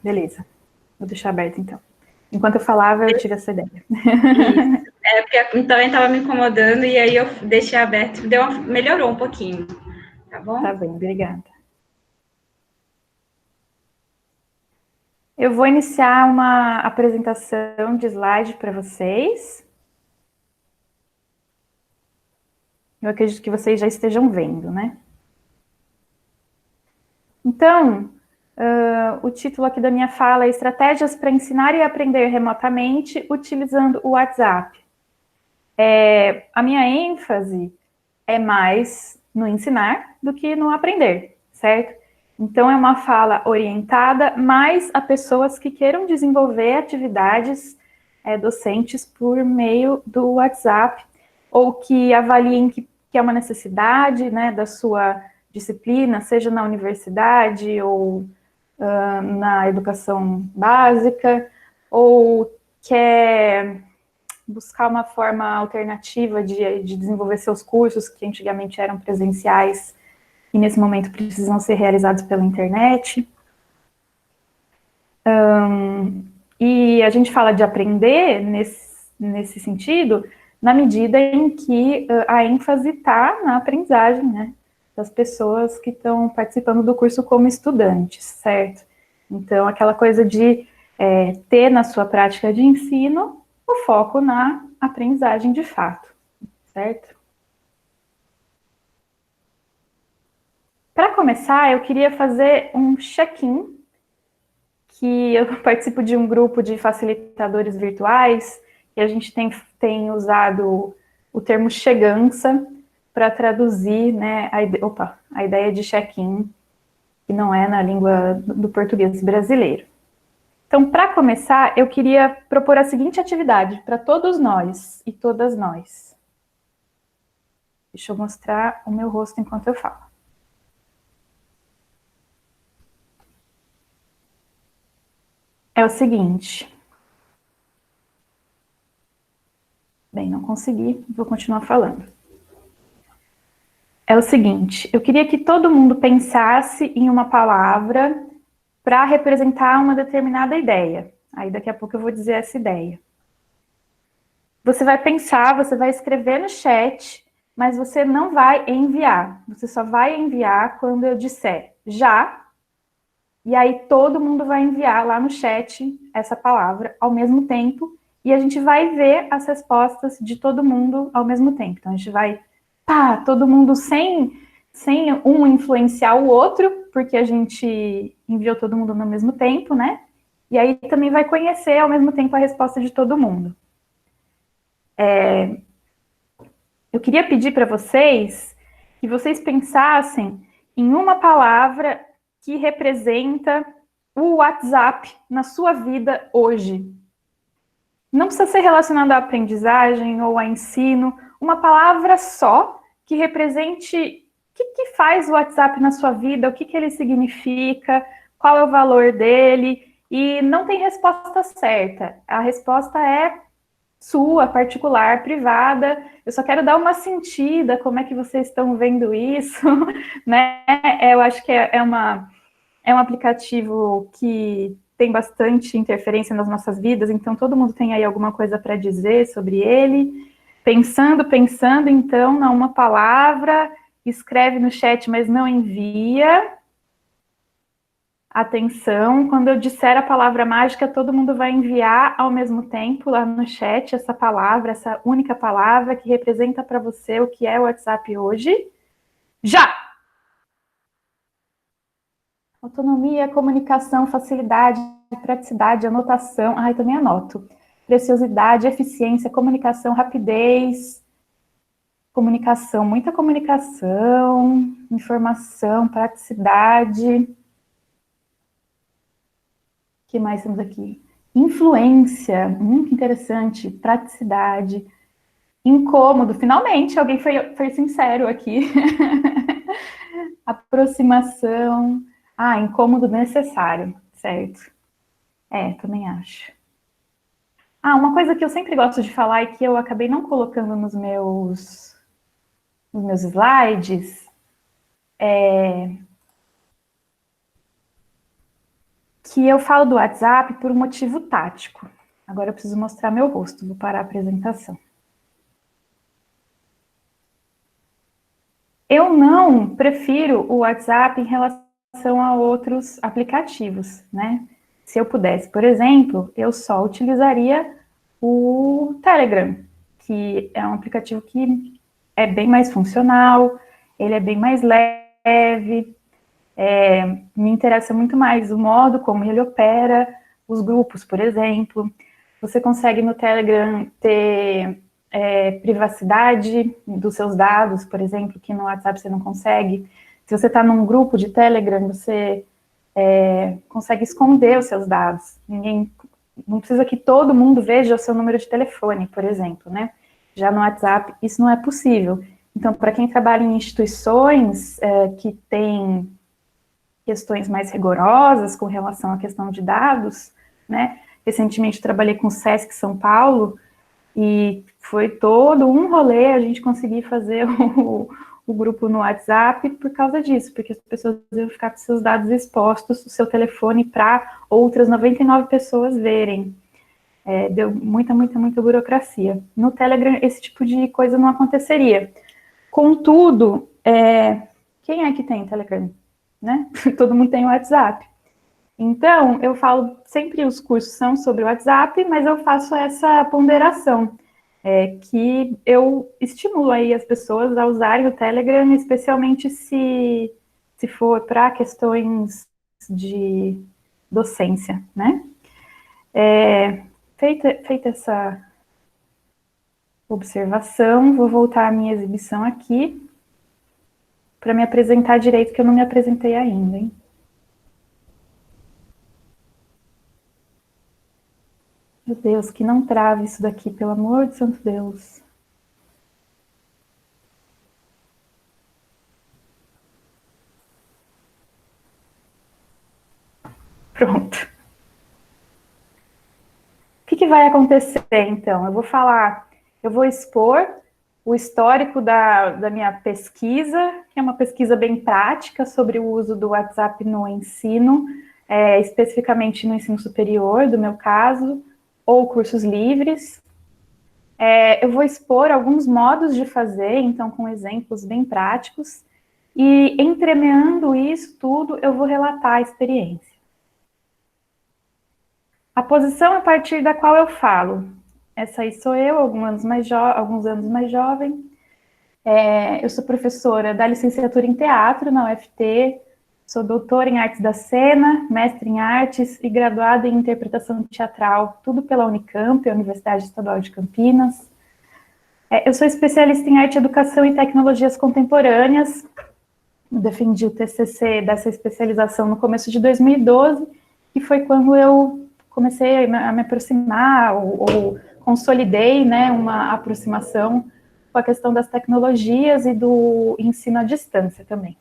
beleza. Vou deixar aberto, então. Enquanto eu falava, eu tive essa ideia. Isso. É, porque também estava me incomodando e aí eu deixei aberto. Melhorou um pouquinho, tá Tá bom? bem, obrigada. Eu vou iniciar uma apresentação de slide para vocês. Eu acredito que vocês já estejam vendo, né? Então, o título aqui da minha fala é Estratégias para ensinar e aprender remotamente utilizando o WhatsApp. A minha ênfase é mais no ensinar do que no aprender, certo? Então, é uma fala orientada mais a pessoas que queiram desenvolver atividades docentes por meio do WhatsApp, ou que avaliem que é uma necessidade, né, da sua disciplina, seja na universidade ou na educação básica, ou quer buscar uma forma alternativa de desenvolver seus cursos, que antigamente eram presenciais e nesse momento precisam ser realizados pela internet. E a gente fala de aprender nesse sentido, na medida em que a ênfase está na aprendizagem, né, das pessoas que estão participando do curso como estudantes, certo? Então, aquela coisa de ter na sua prática de ensino o foco na aprendizagem de fato, certo? Para começar, eu queria fazer um check-in, que eu participo de um grupo de facilitadores virtuais e a gente tem usado o termo chegança para traduzir, né, a ideia de check-in, que não é na língua do português brasileiro. Então, para começar, eu queria propor a seguinte atividade para todos nós e todas nós. Deixa eu mostrar o meu rosto enquanto eu falo. É o seguinte. Bem, não consegui, vou continuar falando. É o seguinte, eu queria que todo mundo pensasse em uma palavra para representar uma determinada ideia. Aí daqui a pouco eu vou dizer essa ideia. Você vai pensar, você vai escrever no chat, mas você não vai enviar. Você só vai enviar quando eu disser já, e aí todo mundo vai enviar lá no chat essa palavra ao mesmo tempo, e a gente vai ver as respostas de todo mundo ao mesmo tempo. Então a gente vai, todo mundo sem um influenciar o outro, porque a gente enviou todo mundo no mesmo tempo, né? E aí também vai conhecer ao mesmo tempo a resposta de todo mundo. Eu queria pedir para vocês que vocês pensassem em uma palavra que representa o WhatsApp na sua vida hoje. Não precisa ser relacionado à aprendizagem ou a ensino, uma palavra só que represente o que faz o WhatsApp na sua vida, o que ele significa, qual é o valor dele, e não tem resposta certa. A resposta é sua, particular, privada. Eu só quero dar uma sentida, como é que vocês estão vendo isso, né? Eu acho que é um aplicativo que tem bastante interferência nas nossas vidas, então todo mundo tem aí alguma coisa para dizer sobre ele. Pensando, então, numa palavra, escreve no chat, mas não envia. Atenção, quando eu disser a palavra mágica, todo mundo vai enviar ao mesmo tempo lá no chat essa palavra, essa única palavra que representa para você o que é o WhatsApp hoje. Já! Autonomia, comunicação, facilidade, praticidade, anotação. Ai, também anoto. Preciosidade, eficiência, comunicação, rapidez. Comunicação, muita comunicação, informação, praticidade. O que mais temos aqui? Influência, que interessante. Praticidade. Incômodo, finalmente alguém foi sincero aqui. Aproximação. Incômodo necessário, certo? Também acho. Uma coisa que eu sempre gosto de falar e que eu acabei não colocando nos meus slides que eu falo do WhatsApp por um motivo tático. Agora eu preciso mostrar meu rosto, vou parar a apresentação. Eu não prefiro o WhatsApp em relação a outros aplicativos, né? Se eu pudesse, por exemplo, eu só utilizaria o Telegram, que é um aplicativo que é bem mais funcional, ele é bem mais leve, me interessa muito mais o modo como ele opera, os grupos, por exemplo. Você consegue no Telegram ter privacidade dos seus dados, por exemplo, que no WhatsApp você não consegue. Se você está num grupo de Telegram, você consegue esconder os seus dados. Não precisa que todo mundo veja o seu número de telefone, por exemplo, né? Já no WhatsApp, isso não é possível. Então, para quem trabalha em instituições que têm questões mais rigorosas com relação à questão de dados, né? Recentemente trabalhei com o Sesc São Paulo e foi todo um rolê a gente conseguir fazer o grupo no WhatsApp por causa disso, porque as pessoas iam ficar com seus dados expostos, o seu telefone, para outras 99 pessoas verem. Deu muita burocracia. No Telegram, esse tipo de coisa não aconteceria. Contudo, quem é que tem Telegram? Né? Todo mundo tem o WhatsApp. Então, eu falo, sempre os cursos são sobre o WhatsApp, mas eu faço essa ponderação, que eu estimulo aí as pessoas a usarem o Telegram, especialmente se for para questões de docência, né? Feita essa observação, vou voltar à minha exibição aqui, para me apresentar direito, que eu não me apresentei ainda, hein? Meu Deus, que não trave isso daqui, pelo amor de santo Deus. Pronto. O que vai acontecer, então? Eu vou expor o histórico da minha pesquisa, que é uma pesquisa bem prática sobre o uso do WhatsApp no ensino, especificamente no ensino superior, do meu caso, ou cursos livres. Eu vou expor alguns modos de fazer, então com exemplos bem práticos, e entremeando isso tudo, eu vou relatar a experiência. A posição a partir da qual eu falo. Essa aí sou eu, alguns anos mais jovem. Eu sou professora da licenciatura em teatro na UFT, sou doutora em artes da cena, mestre em artes e graduada em interpretação teatral, tudo pela Unicamp, a Universidade Estadual de Campinas. Eu sou especialista em arte, educação e tecnologias contemporâneas. Eu defendi o TCC dessa especialização no começo de 2012, que foi quando eu comecei a me aproximar, ou consolidei, né, uma aproximação com a questão das tecnologias e do ensino à distância também.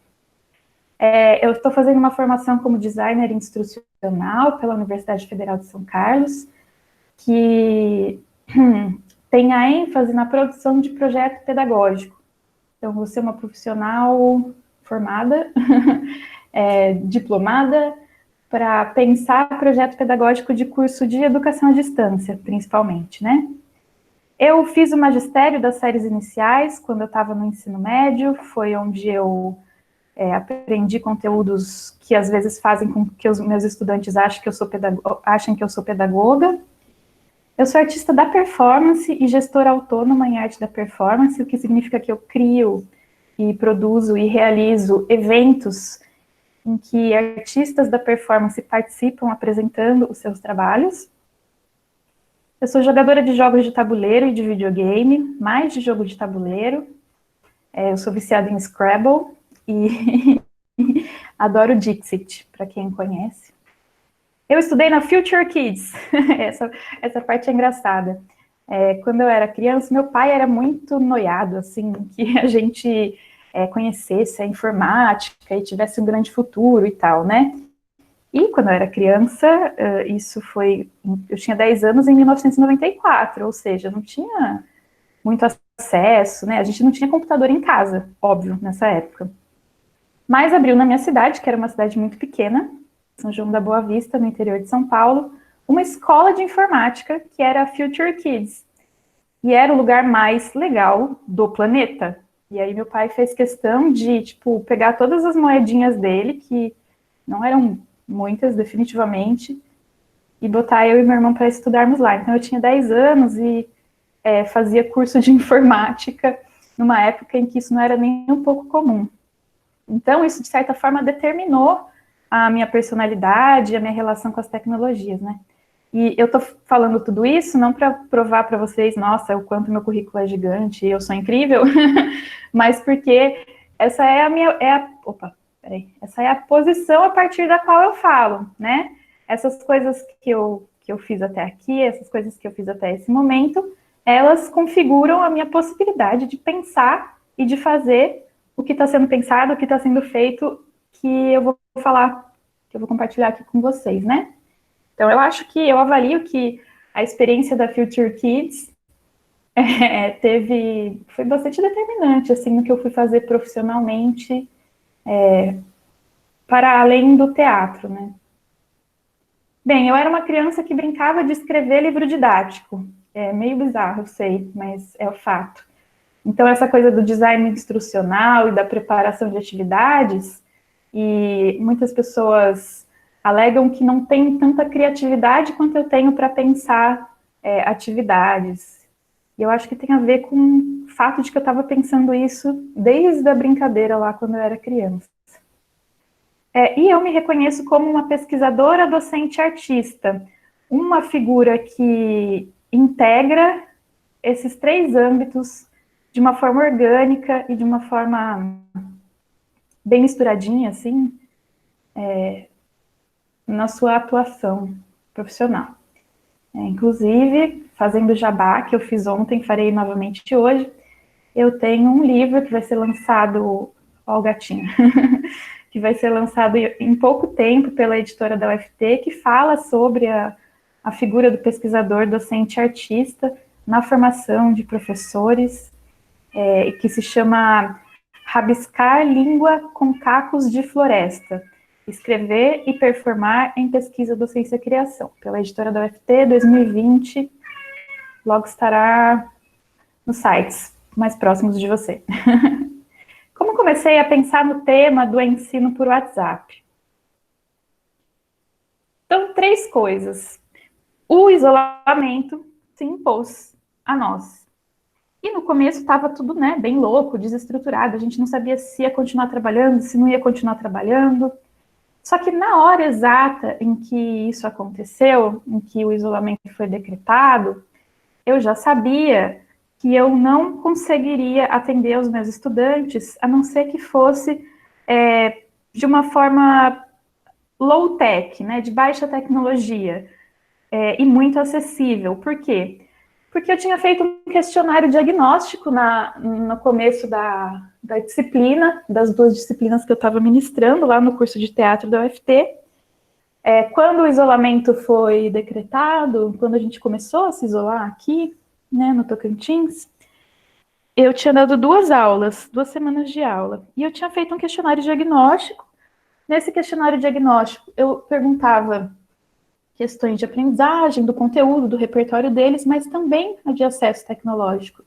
Eu estou fazendo uma formação como designer instrucional pela Universidade Federal de São Carlos, que tem a ênfase na produção de projeto pedagógico. Então, vou ser uma profissional formada, diplomada, para pensar projeto pedagógico de curso de educação à distância, principalmente, né? Eu fiz o magistério das séries iniciais, quando eu estava no ensino médio, foi onde eu aprendi conteúdos que às vezes fazem com que os meus estudantes achem que eu sou pedagoga. Eu sou artista da performance e gestora autônoma em arte da performance, o que significa que eu crio e produzo e realizo eventos em que artistas da performance participam apresentando os seus trabalhos. Eu sou jogadora de jogos de tabuleiro e de videogame, mais de jogo de tabuleiro. Eu sou viciada em Scrabble e adoro Dixit, para quem conhece. Eu estudei na Future Kids, essa parte é engraçada. Quando eu era criança, meu pai era muito noiado, assim, que a gente conhecesse a informática e tivesse um grande futuro e tal, né? E quando eu era criança, eu tinha 10 anos em 1994, ou seja, não tinha muito acesso, né? A gente não tinha computador em casa, óbvio, nessa época. Mas abriu na minha cidade, que era uma cidade muito pequena, São João da Boa Vista, no interior de São Paulo, uma escola de informática que era a Future Kids. E era o lugar mais legal do planeta. E aí meu pai fez questão de, tipo, pegar todas as moedinhas dele, que não eram muitas, definitivamente, e botar eu e meu irmão para estudarmos lá. Então eu tinha 10 anos e fazia curso de informática numa época em que isso não era nem um pouco comum. Então isso, de certa forma, determinou a minha personalidade, a minha relação com as tecnologias, né? E eu tô falando tudo isso não para provar para vocês, nossa, o quanto meu currículo é gigante, eu sou incrível, mas porque essa é a minha, essa é a posição a partir da qual eu falo, né? Essas coisas que eu fiz até aqui, essas coisas que eu fiz até esse momento, elas configuram a minha possibilidade de pensar e de fazer o que está sendo pensado, o que está sendo feito, que eu vou falar, que eu vou compartilhar aqui com vocês, né? Então, eu acho que eu avalio que a experiência da Future Kids foi bastante determinante, assim, no que eu fui fazer profissionalmente, para além do teatro, né? Bem, eu era uma criança que brincava de escrever livro didático. É meio bizarro, eu sei, mas é o fato. Então, essa coisa do design instrucional e da preparação de atividades, e muitas pessoas alegam que não tem tanta criatividade quanto eu tenho para pensar atividades. E eu acho que tem a ver com o fato de que eu estava pensando isso desde a brincadeira lá quando eu era criança. E eu me reconheço como uma pesquisadora, docente, artista, uma figura que integra esses três âmbitos de uma forma orgânica e de uma forma bem misturadinha, assim, na sua atuação profissional. Inclusive, fazendo jabá, que eu fiz ontem, farei novamente hoje, eu tenho um livro que vai ser lançado, ó o gatinho, que vai ser lançado em pouco tempo pela editora da UFT, que fala sobre a figura do pesquisador, docente, artista na formação de professores, que se chama Rabiscar Língua com Cacos de Floresta, Escrever e Performar em Pesquisa, Docência e Criação, pela editora da UFT, 2020, logo estará nos sites mais próximos de você. Como comecei a pensar no tema do ensino por WhatsApp? Então, três coisas. O isolamento se impôs a nós. E no começo estava tudo, né, bem louco, desestruturado, a gente não sabia se ia continuar trabalhando, se não ia continuar trabalhando. Só que na hora exata em que isso aconteceu, em que o isolamento foi decretado, eu já sabia que eu não conseguiria atender os meus estudantes, a não ser que fosse de uma forma low-tech, né, de baixa tecnologia, e muito acessível. Por quê? Porque eu tinha feito um questionário diagnóstico no começo da disciplina, das duas disciplinas que eu estava ministrando lá no curso de teatro da UFT. Quando o isolamento foi decretado, quando a gente começou a se isolar aqui, né, no Tocantins, eu tinha dado 2 semanas de aula, e eu tinha feito um questionário diagnóstico. Nesse questionário diagnóstico, eu perguntava questões de aprendizagem, do conteúdo, do repertório deles, mas também a de acesso tecnológico.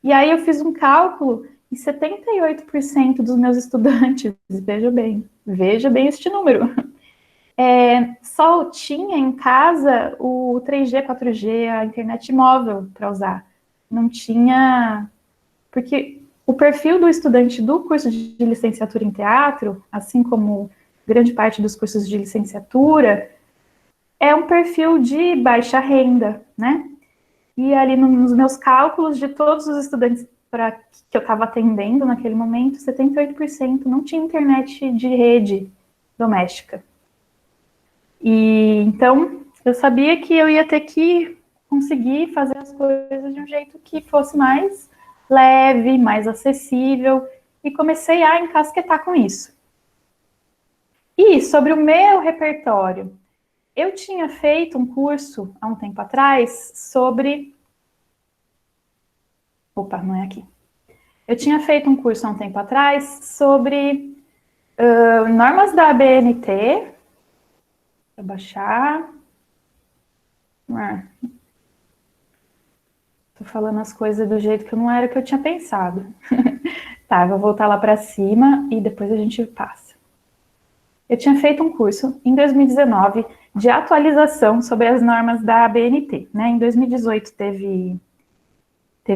E aí eu fiz um cálculo e 78% dos meus estudantes, veja bem este número, só tinha em casa o 3G, 4G, a internet móvel para usar. Não tinha... Porque o perfil do estudante do curso de licenciatura em teatro, assim como grande parte dos cursos de licenciatura, é um perfil de baixa renda, né? E ali nos meus cálculos de todos os estudantes que eu estava atendendo naquele momento, 78% não tinha internet de rede doméstica. E então eu sabia que eu ia ter que conseguir fazer as coisas de um jeito que fosse mais leve, mais acessível, e comecei a encasquetar com isso. E sobre o meu repertório, eu tinha feito um curso há um tempo atrás sobre... Opa, não é aqui. Eu tinha feito um curso há um tempo atrás sobre normas da ABNT Para baixar. Tô falando as coisas do jeito que não era que eu tinha pensado. Tá, vou voltar lá para cima e depois a gente passa. Eu tinha feito um curso em 2019 de atualização sobre as normas da ABNT, né? Em 2018 teve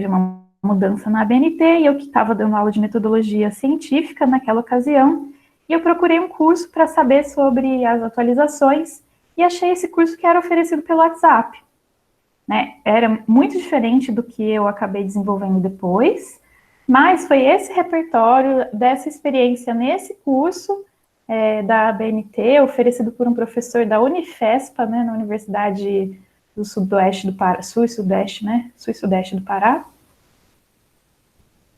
uma mudança na ABNT e eu que estava dando aula de metodologia científica naquela ocasião, e eu procurei um curso para saber sobre as atualizações e achei esse curso que era oferecido pelo WhatsApp. Né? Era muito diferente do que eu acabei desenvolvendo depois, mas foi esse repertório dessa experiência nesse curso da ABNT, oferecido por um professor da Unifespa, né, na Universidade do Sudoeste do Pará, Sul e Sudeste, né, Sul e Sudeste do Pará,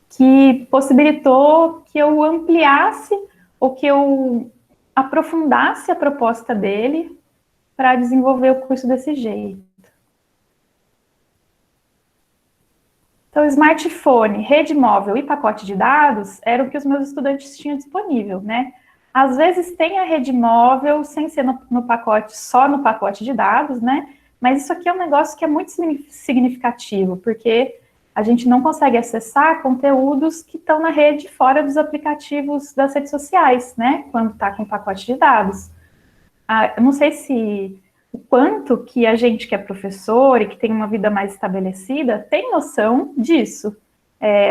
que possibilitou que eu ampliasse ou que eu aprofundasse a proposta dele para desenvolver o curso desse jeito. Então, smartphone, rede móvel e pacote de dados eram o que os meus estudantes tinham disponível, né? Às vezes tem a rede móvel sem ser no pacote, só no pacote de dados, né? Mas isso aqui é um negócio que é muito significativo, porque a gente não consegue acessar conteúdos que estão na rede fora dos aplicativos das redes sociais, né? Quando está com pacote de dados. Eu não sei se o quanto que a gente que é professor e que tem uma vida mais estabelecida tem noção disso.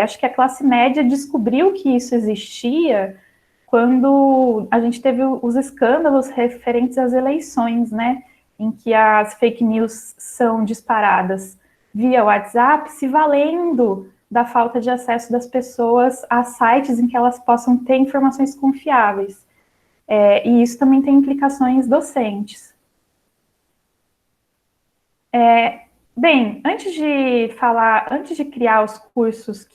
Acho que a classe média descobriu que isso existia quando a gente teve os escândalos referentes às eleições, né? Em que as fake news são disparadas via WhatsApp, se valendo da falta de acesso das pessoas a sites em que elas possam ter informações confiáveis. E isso também tem implicações docentes. Bem, antes de criar os cursos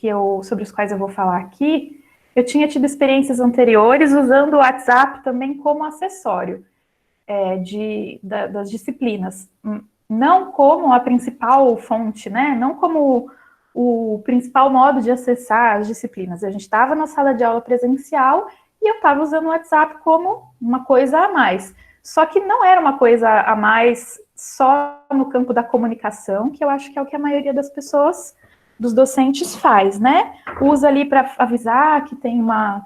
sobre os quais eu vou falar aqui, eu tinha tido experiências anteriores usando o WhatsApp também como acessório das disciplinas. Não como a principal fonte, né? Não como o principal modo de acessar as disciplinas. A gente estava na sala de aula presencial e eu estava usando o WhatsApp como uma coisa a mais. Só que não era uma coisa a mais só no campo da comunicação, que eu acho que é o que a maioria das pessoas, dos docentes, faz, né? Usa ali para avisar que tem uma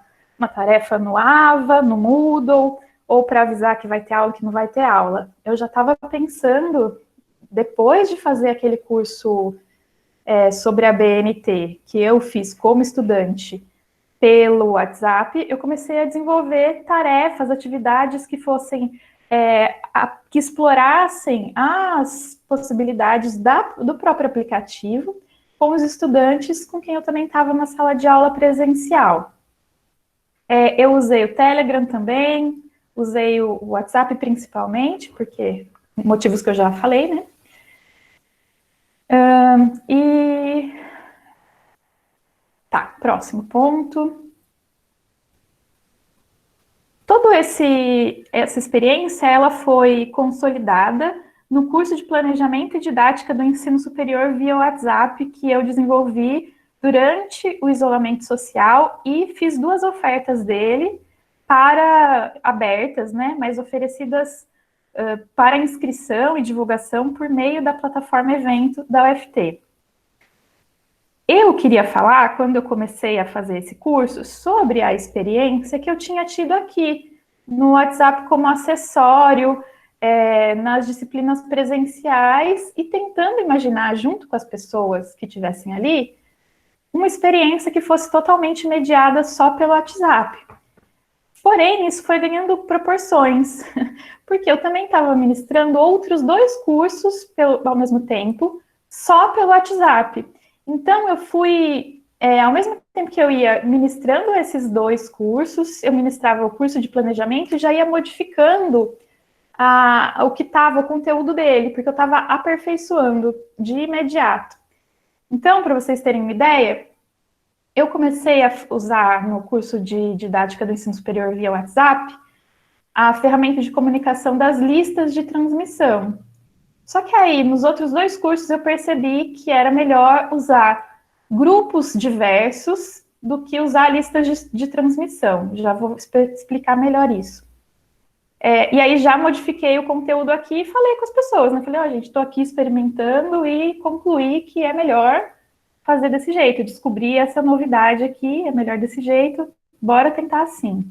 tarefa no AVA, no Moodle, ou para avisar que vai ter aula, que não vai ter aula. Eu já estava pensando, depois de fazer aquele curso sobre a BNT, que eu fiz como estudante pelo WhatsApp, eu comecei a desenvolver tarefas, atividades que fossem, que explorassem as possibilidades do próprio aplicativo com os estudantes com quem eu também estava na sala de aula presencial. Eu usei o Telegram também, usei o WhatsApp principalmente, porque motivos que eu já falei, né? Tá, próximo ponto. Toda essa experiência, ela foi consolidada no curso de Planejamento e Didática do Ensino Superior via WhatsApp, que eu desenvolvi durante o isolamento social e fiz 2 ofertas dele abertas, né, mas oferecidas para inscrição e divulgação por meio da plataforma Evento da UFT. Eu queria falar, quando eu comecei a fazer esse curso, sobre a experiência que eu tinha tido aqui no WhatsApp como acessório, nas disciplinas presenciais e tentando imaginar, junto com as pessoas que estivessem ali, uma experiência que fosse totalmente mediada só pelo WhatsApp. Porém, isso foi ganhando proporções, porque eu também estava ministrando outros 2 cursos ao mesmo tempo, só pelo WhatsApp. Então, eu fui, ao mesmo tempo que eu ia ministrando esses 2 cursos, eu ministrava o curso de planejamento e já ia modificando o que estava, o conteúdo dele, porque eu estava aperfeiçoando de imediato. Então, para vocês terem uma ideia, eu comecei a usar no curso de didática do ensino superior via WhatsApp a ferramenta de comunicação das listas de transmissão. Só que aí, nos outros 2 cursos, eu percebi que era melhor usar grupos diversos do que usar listas de transmissão. Já vou explicar melhor isso. E aí já modifiquei o conteúdo aqui e falei com as pessoas, né? Falei, ó, gente, estou aqui experimentando e concluí que é melhor fazer desse jeito. Descobri essa novidade aqui, é melhor desse jeito, bora tentar assim.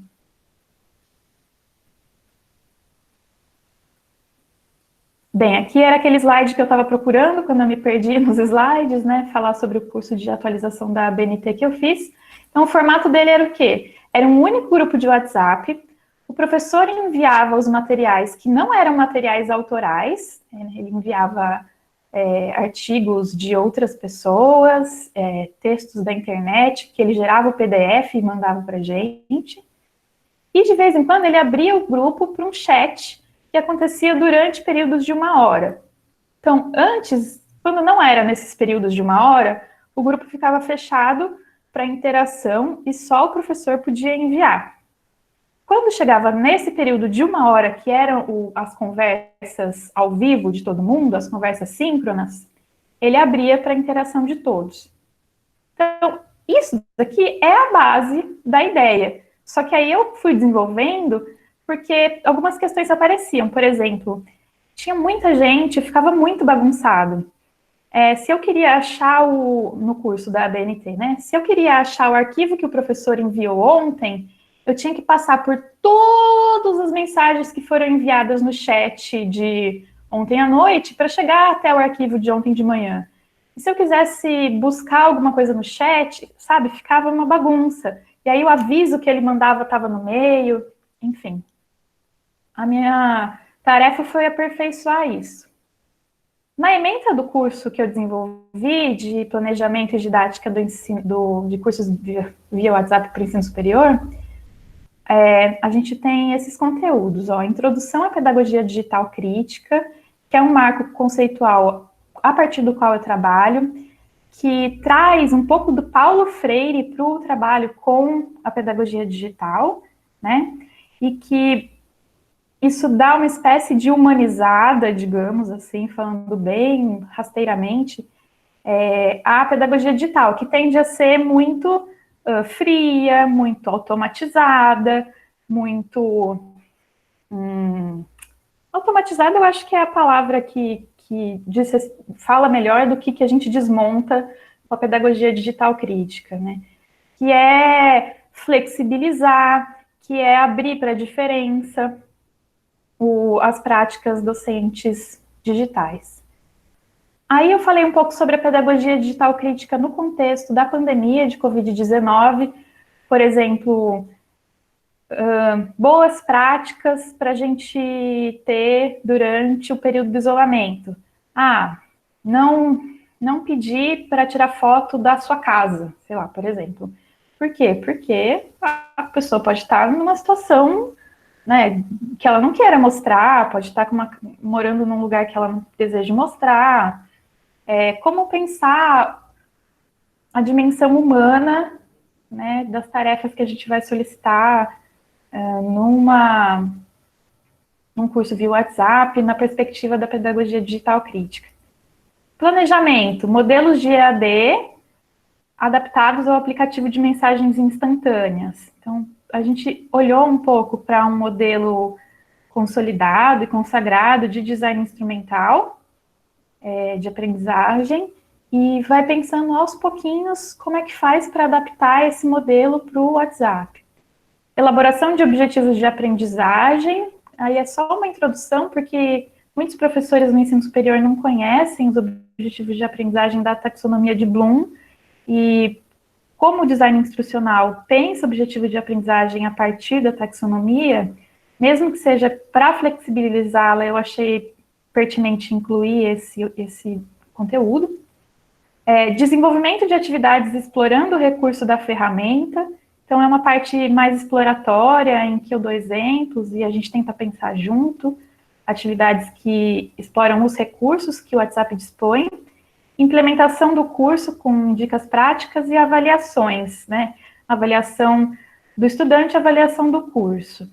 Bem, aqui era aquele slide que eu estava procurando quando eu me perdi nos slides, né? Falar sobre o curso de atualização da ABNT que eu fiz. Então, o formato dele era o quê? Era um único grupo de WhatsApp. O professor enviava os materiais que não eram materiais autorais, ele enviava artigos de outras pessoas, textos da internet, que ele gerava o PDF e mandava para a gente. E, de vez em quando, ele abria o grupo para um chat que acontecia durante períodos de 1 hora. Então, antes, quando não era nesses períodos de 1 hora, o grupo ficava fechado para interação e só o professor podia enviar. Quando chegava nesse período de 1 hora, que eram as conversas ao vivo de todo mundo, as conversas síncronas, ele abria para a interação de todos. Então, isso daqui é a base da ideia. Só que aí eu fui desenvolvendo porque algumas questões apareciam. Por exemplo, tinha muita gente, ficava muito bagunçado. Se eu queria achar no curso da ABNT, né? Se eu queria achar o arquivo que o professor enviou ontem, eu tinha que passar por todas as mensagens que foram enviadas no chat de ontem à noite para chegar até o arquivo de ontem de manhã. E se eu quisesse buscar alguma coisa no chat, sabe, ficava uma bagunça. E aí o aviso que ele mandava estava no meio, enfim. A minha tarefa foi aperfeiçoar isso. Na ementa do curso que eu desenvolvi de planejamento e didática do ensino, de cursos via WhatsApp para o ensino superior, a gente tem esses conteúdos, Introdução à Pedagogia Digital Crítica, que é um marco conceitual a partir do qual eu trabalho, que traz um pouco do Paulo Freire para o trabalho com a pedagogia digital, né? E que isso dá uma espécie de humanizada, digamos assim, falando bem rasteiramente, a pedagogia digital, que tende a ser muito fria, muito automatizada, muito... automatizada eu acho que é a palavra que fala melhor do que a gente desmonta com a pedagogia digital crítica, né? Que é flexibilizar, que é abrir para a diferença as práticas docentes digitais. Aí eu falei um pouco sobre a pedagogia digital crítica no contexto da pandemia de Covid-19, por exemplo, boas práticas para a gente ter durante o período do isolamento. Não pedir para tirar foto da sua casa, sei lá, por exemplo. Por quê? Porque a pessoa pode estar numa situação, né, que ela não queira mostrar, pode estar morando num lugar que ela não deseja mostrar. Como pensar a dimensão humana, né, das tarefas que a gente vai solicitar num curso via WhatsApp, na perspectiva da pedagogia digital crítica. Planejamento, modelos de EAD adaptados ao aplicativo de mensagens instantâneas. Então, a gente olhou um pouco para um modelo consolidado e consagrado de design instrumental, de aprendizagem, e vai pensando aos pouquinhos como é que faz para adaptar esse modelo para o WhatsApp. Elaboração de objetivos de aprendizagem, aí é só uma introdução, porque muitos professores no ensino superior não conhecem os objetivos de aprendizagem da taxonomia de Bloom, e como o design instrucional pensa objetivos de aprendizagem a partir da taxonomia, mesmo que seja para flexibilizá-la, eu achei pertinente incluir esse conteúdo. Desenvolvimento de atividades explorando o recurso da ferramenta. Então, é uma parte mais exploratória, em que eu dou exemplos e a gente tenta pensar junto, atividades que exploram os recursos que o WhatsApp dispõe, implementação do curso com dicas práticas e avaliações, né? Avaliação do estudante e avaliação do curso.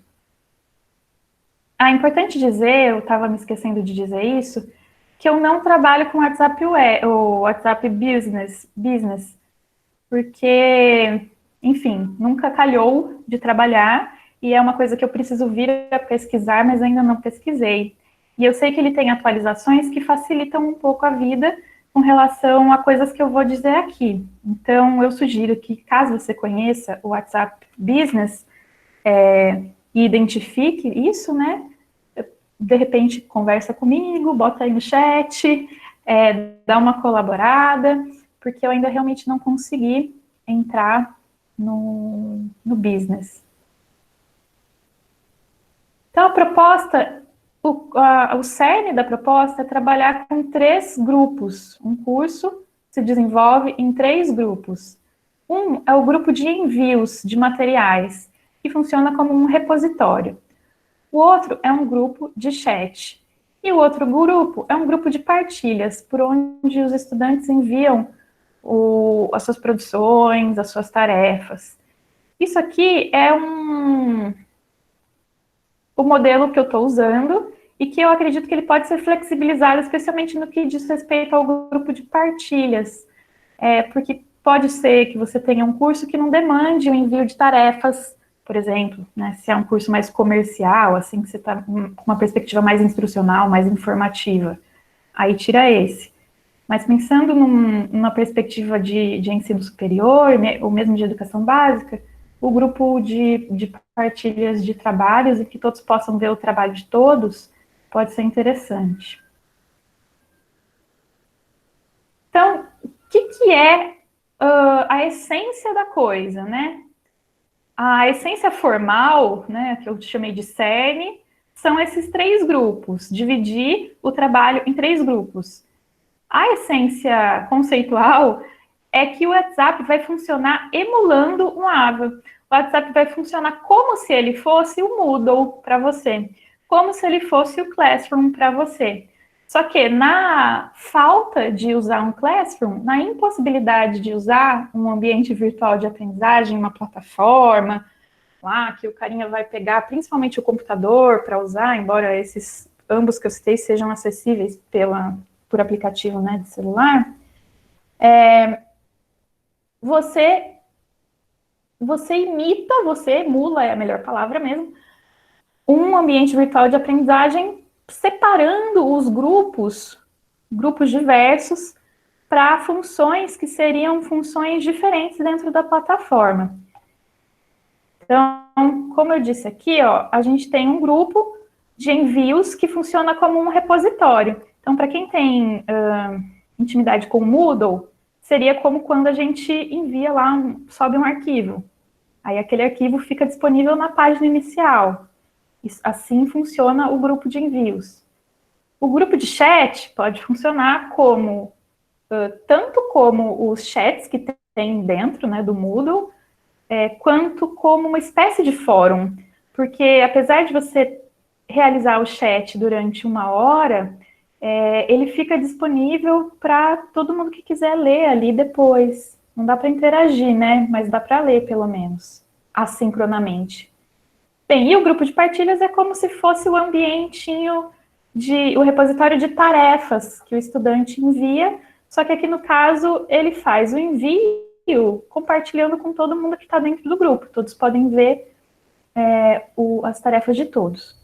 É importante dizer, eu estava me esquecendo de dizer isso, que eu não trabalho com WhatsApp o WhatsApp Business, porque, enfim, nunca calhou de trabalhar, e é uma coisa que eu preciso vir a pesquisar, mas ainda não pesquisei. E eu sei que ele tem atualizações que facilitam um pouco a vida com relação a coisas que eu vou dizer aqui. Então, eu sugiro que, caso você conheça o WhatsApp Business, e identifique isso, né? De repente, conversa comigo, bota aí no chat, dá uma colaborada, porque eu ainda realmente não consegui entrar no business. Então, a proposta, o cerne da proposta é trabalhar com 3 grupos. Um curso se desenvolve em 3 grupos. Um é o grupo de envios de materiais, que funciona como um repositório. O outro é um grupo de chat. E o outro grupo é um grupo de partilhas, por onde os estudantes enviam as suas produções, as suas tarefas. Isso aqui é o modelo que eu estou usando e que eu acredito que ele pode ser flexibilizado, especialmente no que diz respeito ao grupo de partilhas. Porque pode ser que você tenha um curso que não demande o envio de tarefas, por exemplo, né, se é um curso mais comercial, assim, que você está com uma perspectiva mais instrucional, mais informativa, aí tira esse. Mas pensando numa perspectiva de ensino superior, né, ou mesmo de educação básica, o grupo de partilhas de trabalhos e que todos possam ver o trabalho de todos pode ser interessante. Então, o que é a essência da coisa, né? A essência formal, né, que eu chamei de cerne, são esses 3 grupos, dividir o trabalho em 3 grupos. A essência conceitual é que o WhatsApp vai funcionar emulando um AVA. O WhatsApp vai funcionar como se ele fosse o Moodle para você, como se ele fosse o Classroom para você. Só que na falta de usar um Classroom, na impossibilidade de usar um ambiente virtual de aprendizagem, uma plataforma, lá que o carinha vai pegar principalmente o computador para usar, embora esses ambos que eu citei sejam acessíveis por aplicativo, né, de celular, você emula, é a melhor palavra mesmo, um ambiente virtual de aprendizagem separando os grupos diversos, para funções que seriam funções diferentes dentro da plataforma. Então, como eu disse aqui, ó, a gente tem um grupo de envios que funciona como um repositório. Então, para quem tem intimidade com o Moodle, seria como quando a gente envia lá, sobe um arquivo. Aí aquele arquivo fica disponível na página inicial. Assim funciona o grupo de envios. O grupo de chat pode funcionar como, tanto como os chats que tem dentro, né, do Moodle, quanto como uma espécie de fórum. Porque apesar de você realizar o chat durante 1 hora, ele fica disponível para todo mundo que quiser ler ali depois. Não dá para interagir, né? Mas dá para ler, pelo menos, assincronamente. Bem, e o grupo de partilhas é como se fosse o ambientinho, o repositório de tarefas que o estudante envia, só que aqui no caso ele faz o envio compartilhando com todo mundo que está dentro do grupo. Todos podem ver as tarefas de todos.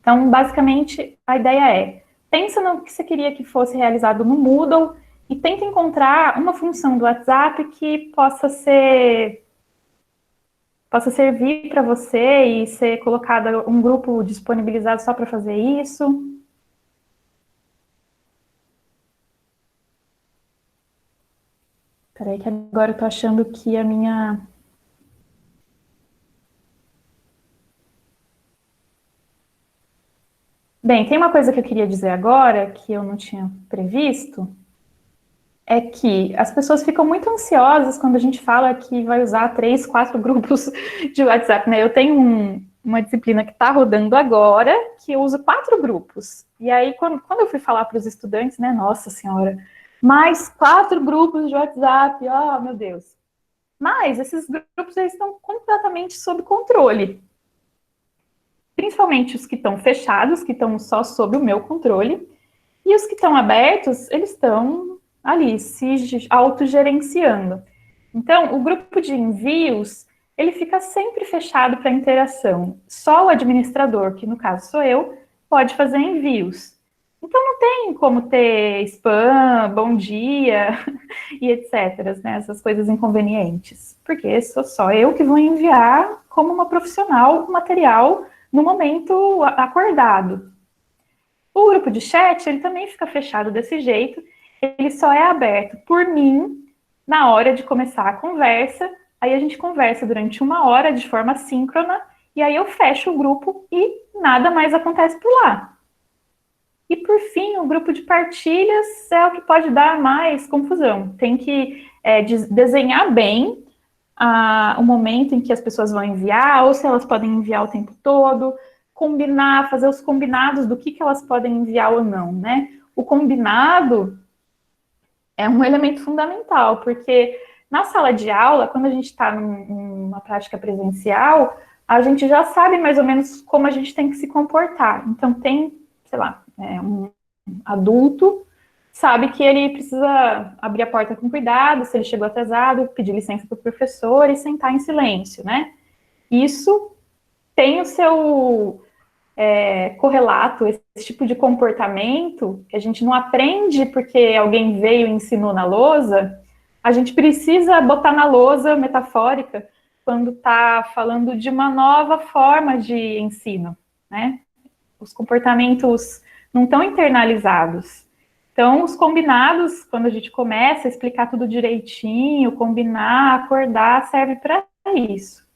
Então, basicamente, a ideia é, pensa no que você queria que fosse realizado no Moodle e tenta encontrar uma função do WhatsApp que possa servir para você e ser colocado um grupo disponibilizado só para fazer isso. Espera aí que agora eu estou achando que a minha... Bem, tem uma coisa que eu queria dizer agora, que eu não tinha previsto, é que as pessoas ficam muito ansiosas quando a gente fala que vai usar 3, 4 grupos de WhatsApp, né? Eu tenho uma disciplina que está rodando agora, que eu uso 4 grupos. E aí, quando eu fui falar para os estudantes, né? Nossa Senhora, mais 4 grupos de WhatsApp, oh, meu Deus. Mas esses grupos, eles estão completamente sob controle. Principalmente os que estão fechados, que estão só sob o meu controle. E os que estão abertos, eles estão ali, se autogerenciando. Então, o grupo de envios ele fica sempre fechado para interação. Só o administrador, que no caso sou eu, pode fazer envios. Então não tem como ter spam, bom dia e etc, né? Essas coisas inconvenientes. Porque sou só eu que vou enviar como uma profissional o material no momento acordado. O grupo de chat, ele também fica fechado desse jeito, ele só é aberto por mim na hora de começar a conversa, aí a gente conversa durante 1 hora de forma síncrona, e aí eu fecho o grupo e nada mais acontece por lá. E por fim, o grupo de partilhas é o que pode dar mais confusão. Tem que desenhar bem o momento em que as pessoas vão enviar, ou se elas podem enviar o tempo todo, combinar, fazer os combinados do que elas podem enviar ou não, né? O combinado é um elemento fundamental, porque na sala de aula, quando a gente está numa prática presencial, a gente já sabe mais ou menos como a gente tem que se comportar. Então, tem, sei lá, um adulto sabe que ele precisa abrir a porta com cuidado, se ele chegou atrasado, pedir licença para o professor e sentar em silêncio, né? Isso tem o seu correlato, esse tipo de comportamento, que a gente não aprende porque alguém veio e ensinou na lousa, a gente precisa botar na lousa metafórica quando está falando de uma nova forma de ensino, né? Os comportamentos não estão internalizados. Então, os combinados, quando a gente começa a explicar tudo direitinho, combinar, acordar, serve para isso.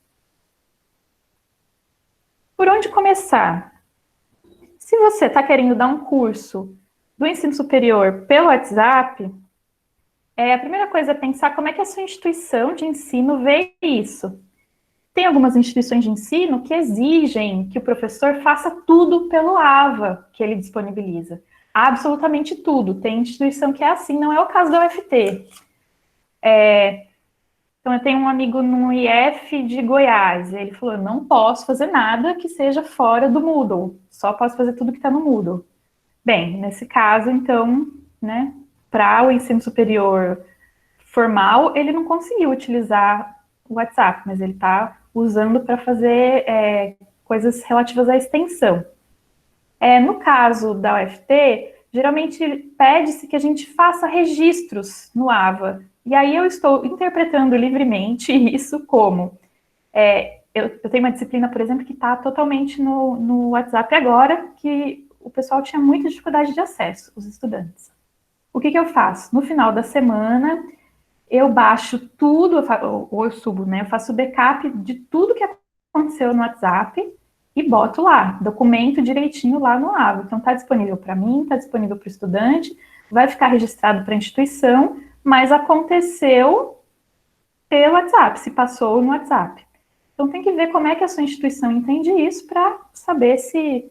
Por onde começar? Se você está querendo dar um curso do ensino superior pelo WhatsApp, a primeira coisa é pensar como é que a sua instituição de ensino vê isso. Tem algumas instituições de ensino que exigem que o professor faça tudo pelo AVA que ele disponibiliza. Absolutamente tudo. Tem instituição que é assim, não é o caso da UFT. Então, eu tenho um amigo no IF de Goiás, ele falou, eu não posso fazer nada que seja fora do Moodle, só posso fazer tudo que está no Moodle. Bem, nesse caso, então, né, para o ensino superior formal, ele não conseguiu utilizar o WhatsApp, mas ele está usando para fazer coisas relativas à extensão. No caso da UFT, geralmente pede-se que a gente faça registros no AVA. E aí eu estou interpretando livremente isso como... eu tenho uma disciplina, por exemplo, que está totalmente no WhatsApp agora, que o pessoal tinha muita dificuldade de acesso, os estudantes. O que eu faço? No final da semana, eu baixo tudo, ou eu subo, né? Eu faço backup de tudo que aconteceu no WhatsApp e boto lá, documento direitinho lá no AVA. Então, está disponível para mim, está disponível para o estudante, vai ficar registrado para a instituição, mas aconteceu pelo WhatsApp, se passou no WhatsApp. Então, tem que ver como é que a sua instituição entende isso para saber se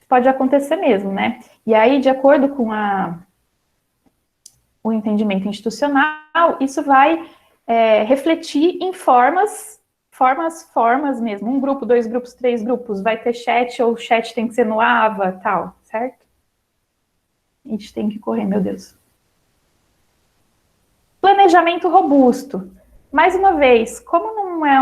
pode acontecer mesmo, né? E aí, de acordo com o entendimento institucional, isso vai refletir em formas mesmo. 1 grupo, 2 grupos, 3 grupos, vai ter chat, ou o chat tem que ser no AVA, tal, certo? A gente tem que correr, meu Deus. Planejamento robusto. Mais uma vez, como não é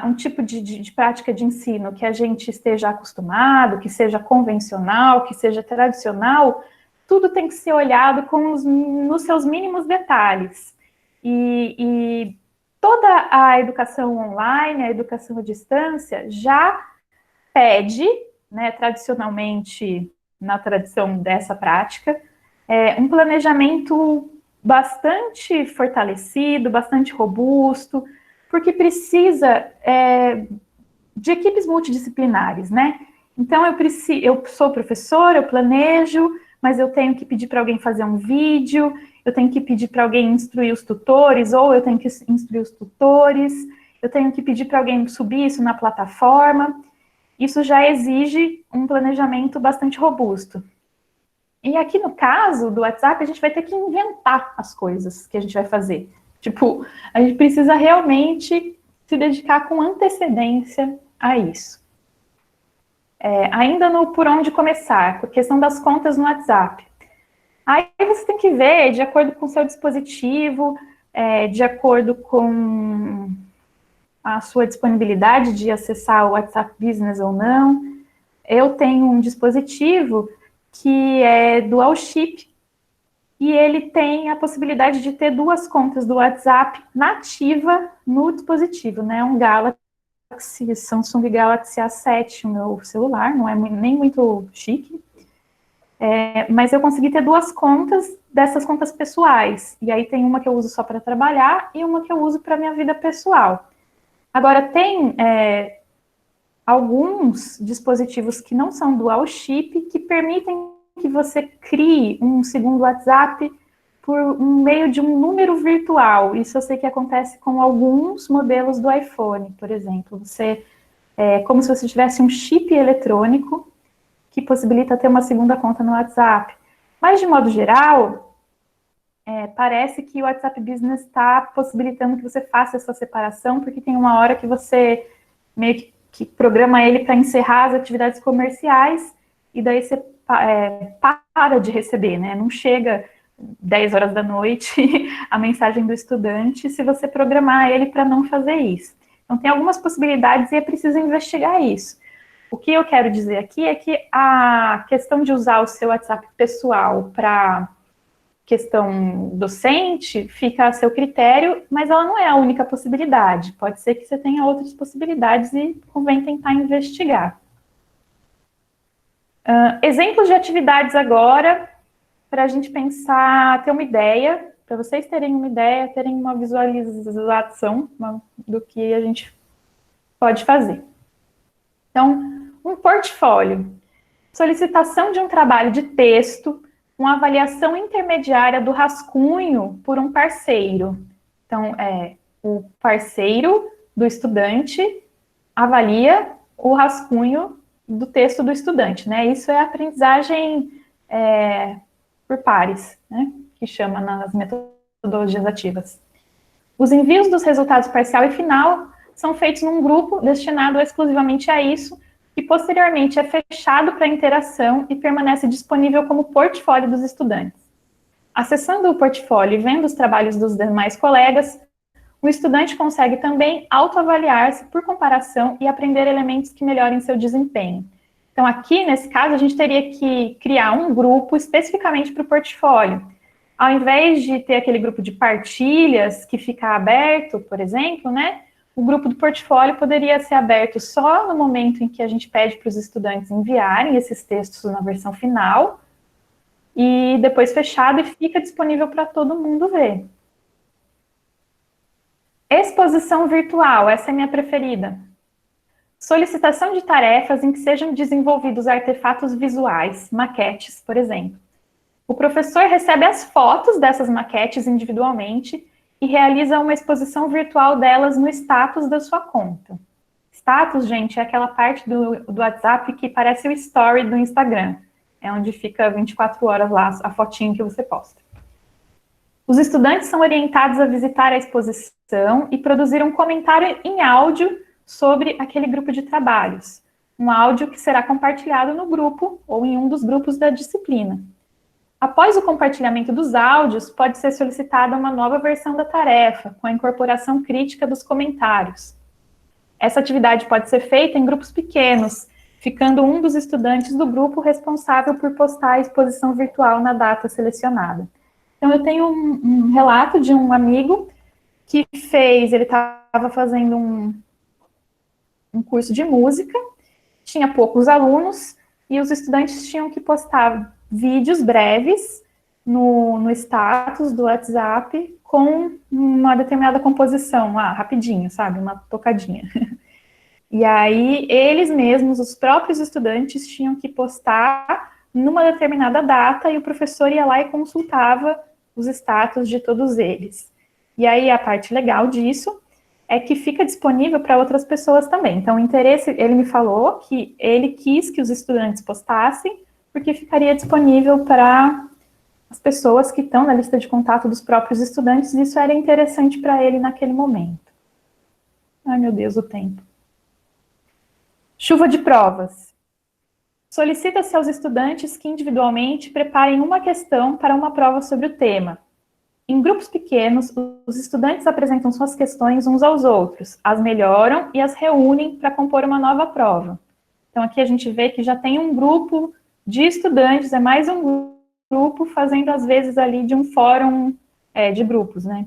um tipo de prática de ensino que a gente esteja acostumado, que seja convencional, que seja tradicional, tudo tem que ser olhado nos seus mínimos detalhes. E toda a educação online, a educação à distância, já pede, né, tradicionalmente, na tradição dessa prática, um planejamento bastante fortalecido, bastante robusto, porque precisa de equipes multidisciplinares, né? Então, eu sou professora, eu planejo, mas eu tenho que pedir para alguém fazer um vídeo, eu tenho que pedir para alguém instruir os tutores, ou eu tenho que instruir os tutores, eu tenho que pedir para alguém subir isso na plataforma. Isso já exige um planejamento bastante robusto. E aqui no caso do WhatsApp, a gente vai ter que inventar as coisas que a gente vai fazer. Tipo, a gente precisa realmente se dedicar com antecedência a isso. Ainda no por onde começar, por questão das contas no WhatsApp. Aí você tem que ver, de acordo com o seu dispositivo, de acordo com a sua disponibilidade de acessar o WhatsApp Business ou não. Eu tenho um dispositivo que é dual chip, e ele tem a possibilidade de ter 2 contas do WhatsApp nativa no dispositivo, né? Um Galaxy, Samsung Galaxy A7, o meu celular, não é nem muito chique, mas eu consegui ter 2 contas dessas contas pessoais, e aí tem uma que eu uso só para trabalhar e uma que eu uso para minha vida pessoal. Agora, tem alguns dispositivos que não são dual chip, que permitem que você crie um segundo WhatsApp por um meio de um número virtual. Isso eu sei que acontece com alguns modelos do iPhone, por exemplo. Como se você tivesse um chip eletrônico que possibilita ter uma segunda conta no WhatsApp. Mas, de modo geral, parece que o WhatsApp Business está possibilitando que você faça essa separação, porque tem uma hora que você meio que programa ele para encerrar as atividades comerciais, e daí você para de receber, né? Não chega 10 horas da noite a mensagem do estudante se você programar ele para não fazer isso. Então, tem algumas possibilidades e é preciso investigar isso. O que eu quero dizer aqui é que a questão de usar o seu WhatsApp pessoal para questão docente fica a seu critério, mas ela não é a única possibilidade. Pode ser que você tenha outras possibilidades e convém tentar investigar. Exemplos de atividades agora, para a gente pensar, ter uma ideia, para vocês terem uma ideia, terem uma visualização do que a gente pode fazer. Então, um portfólio, solicitação de um trabalho de texto, uma avaliação intermediária do rascunho por um parceiro. Então, o parceiro do estudante avalia o rascunho do texto do estudante, né? Isso é aprendizagem por pares, né? Que chama nas metodologias ativas. Os envios dos resultados parcial e final são feitos num grupo destinado exclusivamente a isso, que posteriormente é fechado para interação e permanece disponível como portfólio dos estudantes. Acessando o portfólio e vendo os trabalhos dos demais colegas, o estudante consegue também autoavaliar-se por comparação e aprender elementos que melhorem seu desempenho. Então, aqui, nesse caso, a gente teria que criar um grupo especificamente para o portfólio. Ao invés de ter aquele grupo de partilhas que fica aberto, por exemplo, né? O grupo do portfólio poderia ser aberto só no momento em que a gente pede para os estudantes enviarem esses textos na versão final, e depois fechado e fica disponível para todo mundo ver. Exposição virtual, essa é a minha preferida. Solicitação de tarefas em que sejam desenvolvidos artefatos visuais, maquetes, por exemplo. O professor recebe as fotos dessas maquetes individualmente e realiza uma exposição virtual delas no status da sua conta. Status, gente, é aquela parte do WhatsApp que parece o story do Instagram. É onde fica 24 horas lá a fotinho que você posta. Os estudantes são orientados a visitar a exposição e produzir um comentário em áudio sobre aquele grupo de trabalhos. Um áudio que será compartilhado no grupo ou em um dos grupos da disciplina. Após o compartilhamento dos áudios, pode ser solicitada uma nova versão da tarefa, com a incorporação crítica dos comentários. Essa atividade pode ser feita em grupos pequenos, ficando um dos estudantes do grupo responsável por postar a exposição virtual na data selecionada. Então, eu tenho um relato de um amigo que ele estava fazendo um curso de música, tinha poucos alunos, e os estudantes tinham que postar vídeos breves no status do WhatsApp com uma determinada composição, rapidinho, sabe, uma tocadinha. E aí, eles mesmos, os próprios estudantes, tinham que postar numa determinada data, e o professor ia lá e consultava os status de todos eles. E aí, a parte legal disso é que fica disponível para outras pessoas também. Então, o interesse, ele me falou que ele quis que os estudantes postassem, porque ficaria disponível para as pessoas que estão na lista de contato dos próprios estudantes, e isso era interessante para ele naquele momento. Ai, meu Deus, o tempo. Chuva de provas. Solicita-se aos estudantes que individualmente preparem uma questão para uma prova sobre o tema. Em grupos pequenos, os estudantes apresentam suas questões uns aos outros, as melhoram e as reúnem para compor uma nova prova. Então, aqui a gente vê que já tem um grupo de estudantes, é mais um grupo fazendo, às vezes, ali de um fórum de grupos, né?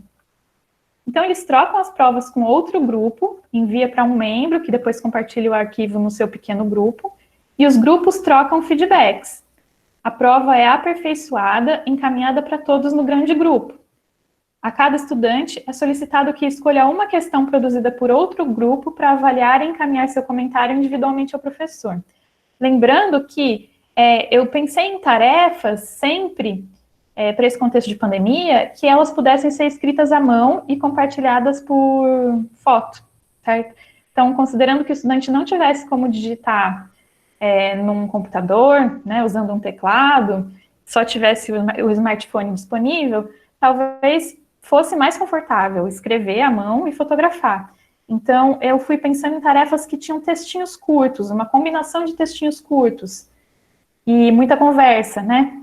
Então, eles trocam as provas com outro grupo, envia para um membro, que depois compartilha o arquivo no seu pequeno grupo, e os grupos trocam feedbacks. A prova é aperfeiçoada, encaminhada para todos no grande grupo. A cada estudante é solicitado que escolha uma questão produzida por outro grupo para avaliar e encaminhar seu comentário individualmente ao professor. Lembrando que eu pensei em tarefas sempre, para esse contexto de pandemia, que elas pudessem ser escritas à mão e compartilhadas por foto, certo? Então, considerando que o estudante não tivesse como digitar num computador, né, usando um teclado, só tivesse o smartphone disponível, talvez fosse mais confortável escrever à mão e fotografar. Então, eu fui pensando em tarefas que tinham textinhos curtos, uma combinação de textinhos curtos e muita conversa, né?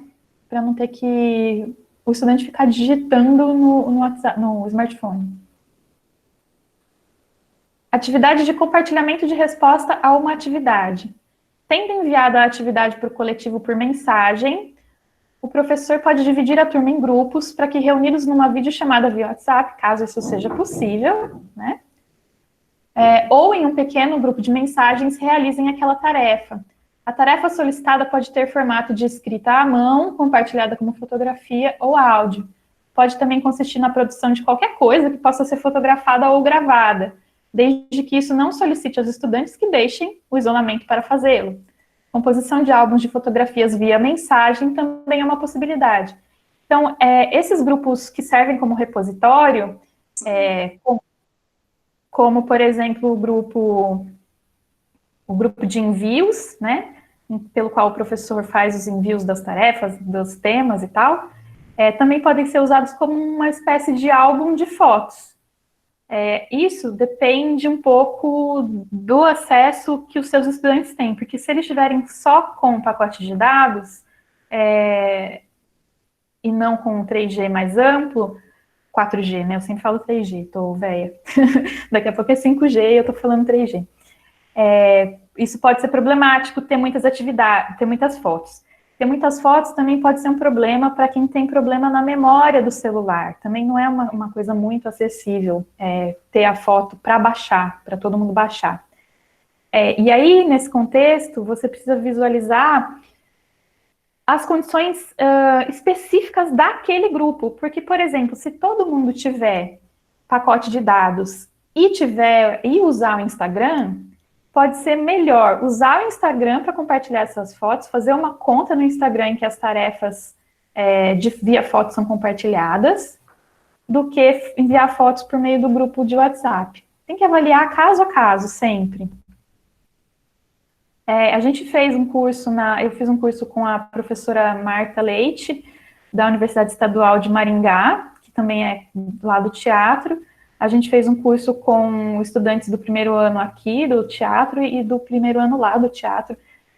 Para não ter que o estudante ficar digitando no WhatsApp, no smartphone. Atividade de compartilhamento de resposta a uma atividade. Tendo enviado a atividade para o coletivo por mensagem, o professor pode dividir a turma em grupos para que, reunidos numa videochamada via WhatsApp, caso isso seja possível, né? Ou em um pequeno grupo de mensagens, realizem aquela tarefa. A tarefa solicitada pode ter formato de escrita à mão, compartilhada como fotografia ou áudio. Pode também consistir na produção de qualquer coisa que possa ser fotografada ou gravada, desde que isso não solicite aos estudantes que deixem o isolamento para fazê-lo. Composição de álbuns de fotografias via mensagem também é uma possibilidade. Então, esses grupos que servem como repositório, como, por exemplo, o grupo de envios, né, pelo qual o professor faz os envios das tarefas, dos temas e tal, também podem ser usados como uma espécie de álbum de fotos. Isso depende um pouco do acesso que os seus estudantes têm, porque se eles estiverem só com o pacote de dados, e não com um 3G mais amplo, 4G, né? Eu sempre falo 3G, tô velha. Daqui a pouco é 5G e eu tô falando 3G. Isso pode ser problemático, ter muitas atividades, ter muitas fotos. Ter muitas fotos também pode ser um problema para quem tem problema na memória do celular. Também não é uma coisa muito acessível ter a foto para baixar, para todo mundo baixar. E aí, nesse contexto, você precisa visualizar as condições específicas daquele grupo. Porque, por exemplo, se todo mundo tiver pacote de dados e usar o Instagram, pode ser melhor usar o Instagram para compartilhar essas fotos, fazer uma conta no Instagram em que as tarefas via fotos são compartilhadas, do que enviar fotos por meio do grupo de WhatsApp. Tem que avaliar caso a caso, sempre. A gente fez um curso, eu fiz um curso com a professora Marta Leite, da Universidade Estadual de Maringá, que também é lá do teatro. A gente fez um curso com estudantes do primeiro ano aqui do teatro e do primeiro ano lá do teatro,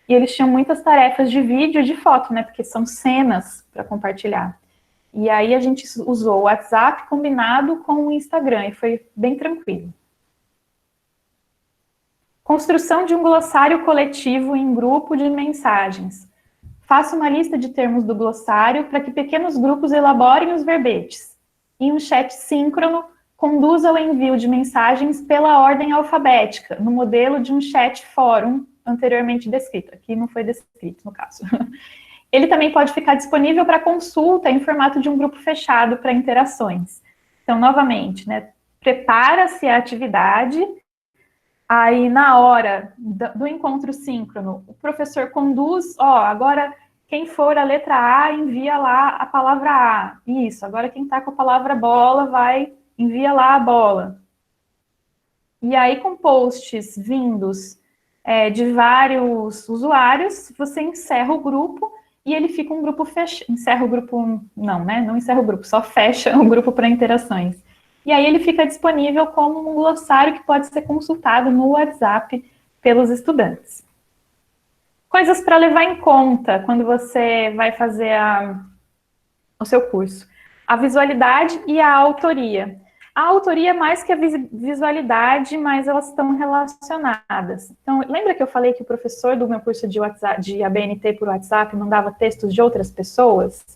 e eles tinham muitas tarefas de vídeo e de foto, né, porque são cenas para compartilhar. E aí a gente usou o WhatsApp combinado com o Instagram, e foi bem tranquilo. Construção de um glossário coletivo em grupo de mensagens. Faça uma lista de termos do glossário para que pequenos grupos elaborem os verbetes. Em um chat síncrono, conduza o envio de mensagens pela ordem alfabética, no modelo de um chat fórum anteriormente descrito. Aqui não foi descrito, no caso. Ele também pode ficar disponível para consulta em formato de um grupo fechado para interações. Então, novamente, né, prepara-se a atividade, aí na hora do encontro síncrono, o professor conduz, agora quem for a letra A, envia lá a palavra A. Isso, agora quem está com a palavra bola envia lá a bola. E aí, com posts vindos de vários usuários, você encerra o grupo e ele fica um grupo fechado. Encerra o grupo, não, né? Não encerra o grupo, só fecha o grupo para interações. E aí ele fica disponível como um glossário que pode ser consultado no WhatsApp pelos estudantes. Coisas para levar em conta quando você vai fazer o seu curso. A visualidade e a autoria. A autoria é mais que a visualidade, mas elas estão relacionadas. Então, lembra que eu falei que o professor do meu curso de WhatsApp, de ABNT por WhatsApp, mandava textos de outras pessoas?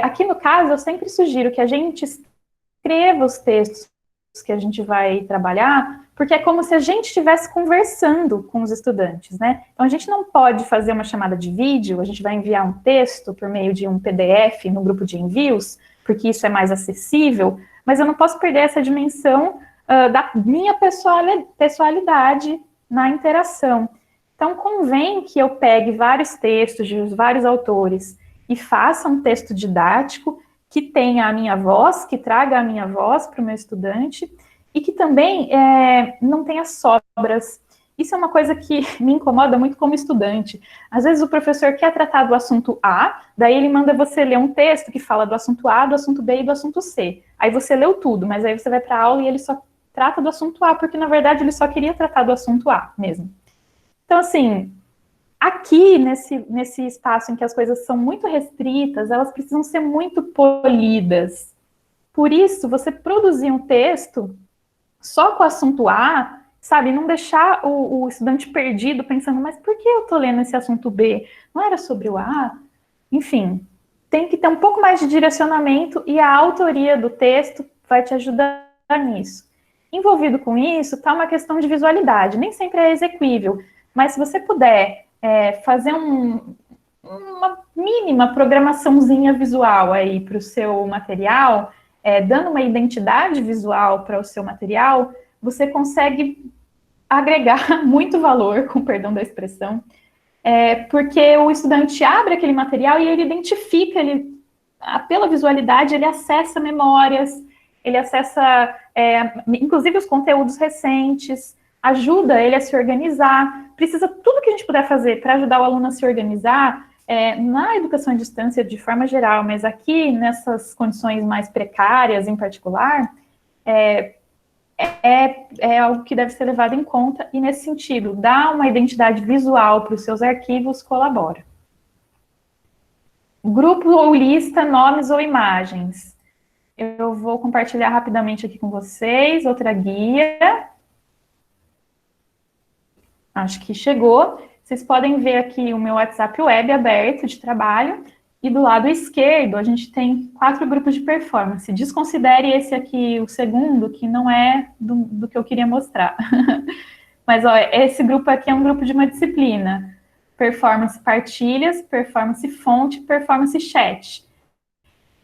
Aqui no caso, eu sempre sugiro que a gente escreva os textos que a gente vai trabalhar, porque é como se a gente estivesse conversando com os estudantes, né? Então, a gente não pode fazer uma chamada de vídeo, a gente vai enviar um texto por meio de um PDF no grupo de envios, porque isso é mais acessível, mas eu não posso perder essa dimensão da minha pessoalidade na interação. Então, convém que eu pegue vários textos de vários autores e faça um texto didático que tenha a minha voz, que traga a minha voz para o meu estudante e que também não tenha sobras. Isso é uma coisa que me incomoda muito como estudante. Às vezes o professor quer tratar do assunto A, daí ele manda você ler um texto que fala do assunto A, do assunto B e do assunto C. Aí você leu tudo, mas aí você vai para a aula e ele só trata do assunto A, porque na verdade ele só queria tratar do assunto A mesmo. Então, assim, aqui, nesse espaço em que as coisas são muito restritas, elas precisam ser muito polidas. Por isso, você produzir um texto só com o assunto A, sabe, não deixar o estudante perdido pensando, mas por que eu estou lendo esse assunto B? Não era sobre o A? Enfim, tem que ter um pouco mais de direcionamento e a autoria do texto vai te ajudar nisso. Envolvido com isso está uma questão de visualidade, nem sempre é exequível, mas se você puder fazer uma mínima programaçãozinha visual aí para o seu material, dando uma identidade visual para o seu material, você consegue agregar muito valor, com perdão da expressão, porque o estudante abre aquele material e ele identifica, pela visualidade, ele acessa memórias, ele acessa, inclusive, os conteúdos recentes, ajuda ele a se organizar. Precisa tudo que a gente puder fazer para ajudar o aluno a se organizar, na educação à distância de forma geral, mas aqui, nessas condições mais precárias em particular, é algo que deve ser levado em conta, e nesse sentido, dar uma identidade visual para os seus arquivos colabora. Grupo ou lista, nomes ou imagens. Eu vou compartilhar rapidamente aqui com vocês, outra guia. Acho que chegou. Vocês podem ver aqui o meu WhatsApp web aberto de trabalho, e do lado esquerdo a gente tem 4 grupos de performance. Desconsidere esse aqui, o segundo, que não é do que eu queria mostrar. Mas, ó, esse grupo aqui é um grupo de uma disciplina. Performance partilhas, performance fonte, performance chat.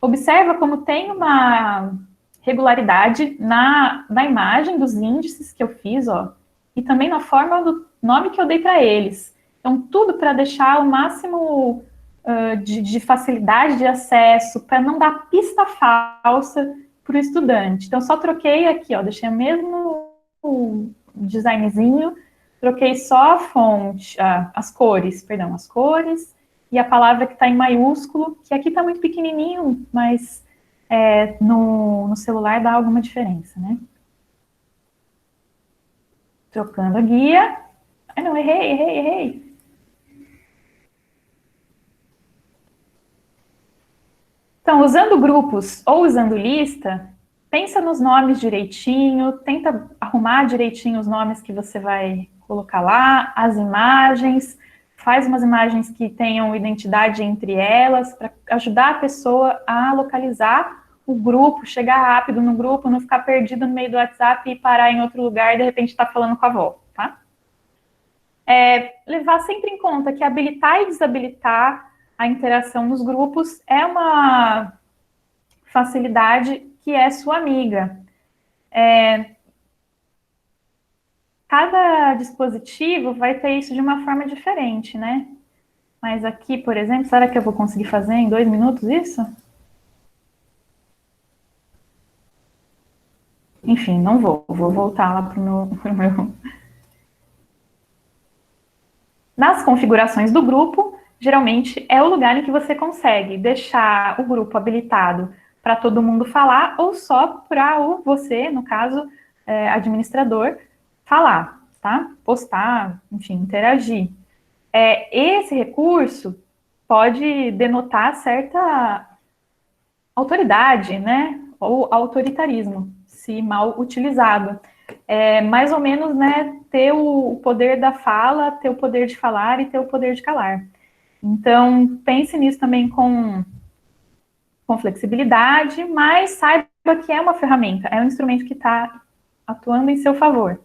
Observa como tem uma regularidade na imagem dos índices que eu fiz, ó, e também na forma do nome que eu dei para eles. Então, tudo para deixar o máximo de facilidade de acesso, para não dar pista falsa para o estudante. Então, só troquei aqui, ó, deixei o mesmo designzinho, troquei só a fonte, as cores, e a palavra que está em maiúsculo, que aqui está muito pequenininho, mas no celular dá alguma diferença, né? Trocando a guia. Ai, não, errei. Então, usando grupos ou usando lista, pensa nos nomes direitinho, tenta arrumar direitinho os nomes que você vai colocar lá, as imagens, faz umas imagens que tenham identidade entre elas, para ajudar a pessoa a localizar o grupo, chegar rápido no grupo, não ficar perdido no meio do WhatsApp e parar em outro lugar e de repente estar falando com a avó, tá? Levar sempre em conta que habilitar e desabilitar a interação nos grupos é uma facilidade que é sua amiga. Cada dispositivo vai ter isso de uma forma diferente, né? Mas aqui, por exemplo, será que eu vou conseguir fazer em 2 minutos isso? Enfim, não vou voltar lá para o meu... Nas configurações do grupo, geralmente é o lugar em que você consegue deixar o grupo habilitado para todo mundo falar, ou só para você, no caso, administrador, falar, tá? Postar, enfim, interagir. Esse recurso pode denotar certa autoridade, né? Ou autoritarismo, se mal utilizado. É mais ou menos, né, ter o poder da fala, ter o poder de falar e ter o poder de calar. Então, pense nisso também com flexibilidade, mas saiba que é uma ferramenta, é um instrumento que está atuando em seu favor.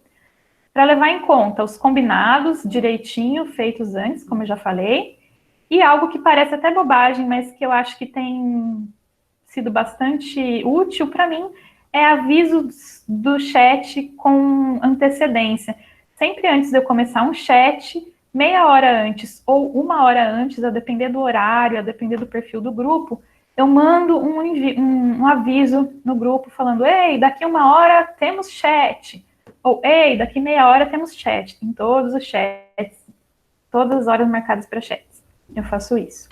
Para levar em conta os combinados direitinho, feitos antes, como eu já falei, e algo que parece até bobagem, mas que eu acho que tem sido bastante útil para mim, é avisos do chat com antecedência. Sempre antes de eu começar um chat, meia hora antes ou uma hora antes, a depender do horário, a depender do perfil do grupo, eu mando um aviso no grupo falando: ei, daqui uma hora temos chat. Ou, ei, daqui meia hora temos chat. Em todos os chats, todas as horas marcadas para chats. Eu faço isso.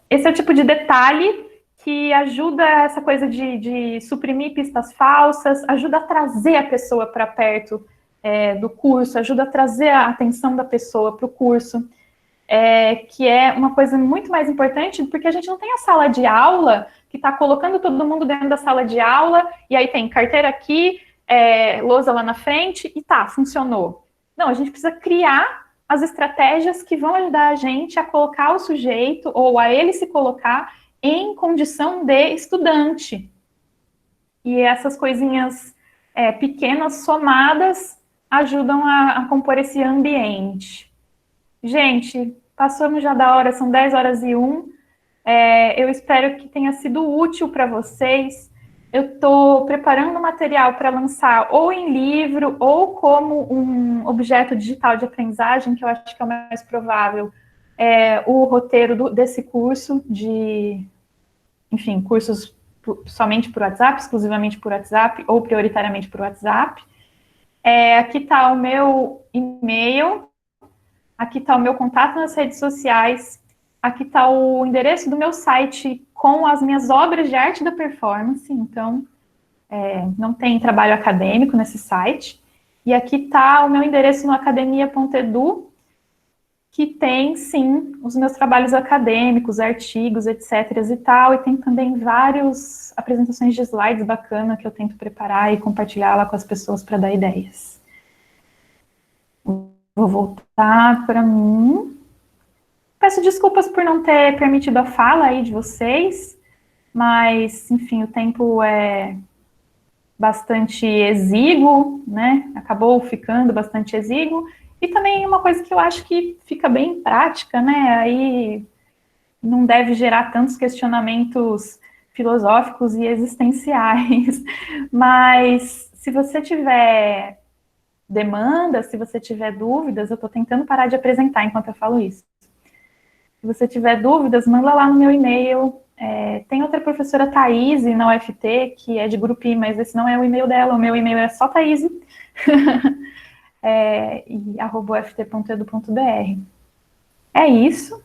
Esse é o tipo de detalhe que ajuda essa coisa de suprimir pistas falsas, ajuda a trazer a pessoa para perto do curso, ajuda a trazer a atenção da pessoa para o curso, que é uma coisa muito mais importante, porque a gente não tem a sala de aula que está colocando todo mundo dentro da sala de aula, e aí tem carteira aqui, lousa lá na frente, e tá, funcionou. Não, a gente precisa criar as estratégias que vão ajudar a gente a colocar o sujeito, ou a ele se colocar em condição de estudante. E essas coisinhas pequenas, somadas, ajudam a compor esse ambiente. Gente, passamos já da hora, são 10h01. Eu espero que tenha sido útil para vocês. Eu estou preparando material para lançar ou em livro ou como um objeto digital de aprendizagem, que eu acho que é o mais provável, o roteiro desse curso enfim, cursos somente por WhatsApp, exclusivamente por WhatsApp ou prioritariamente por WhatsApp. Aqui está o meu e-mail, aqui está o meu contato nas redes sociais, aqui está o endereço do meu site com as minhas obras de arte da performance, então não tem trabalho acadêmico nesse site. E aqui está o meu endereço no academia.edu, que tem, sim, os meus trabalhos acadêmicos, artigos, etc. e tal, e tem também várias apresentações de slides bacanas que eu tento preparar e compartilhar lá com as pessoas para dar ideias. Vou voltar para mim. Peço desculpas por não ter permitido a fala aí de vocês, mas, enfim, o tempo é bastante exíguo, né? Acabou ficando bastante exíguo. E também uma coisa que eu acho que fica bem prática, né? Aí não deve gerar tantos questionamentos filosóficos e existenciais. Mas se você tiver demandas, se você tiver dúvidas, eu estou tentando parar de apresentar enquanto eu falo isso. Se você tiver dúvidas, manda lá no meu e-mail. Tem outra professora, Thaís, na UFT, que é de Grupi, mas esse não é o e-mail dela, o meu e-mail é só Thaís, @uft.edu.br. É isso.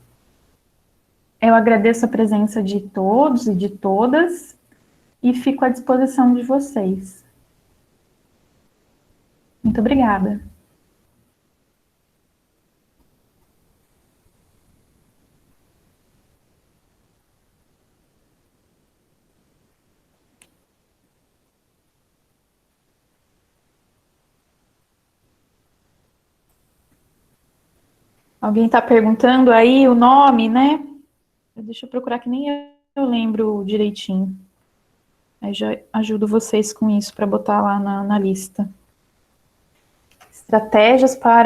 Eu agradeço a presença de todos e de todas e fico à disposição de vocês. Muito obrigada. Alguém está perguntando aí o nome, né? Deixa eu procurar que nem eu lembro direitinho. Aí já ajudo vocês com isso para botar lá na lista. Estratégias para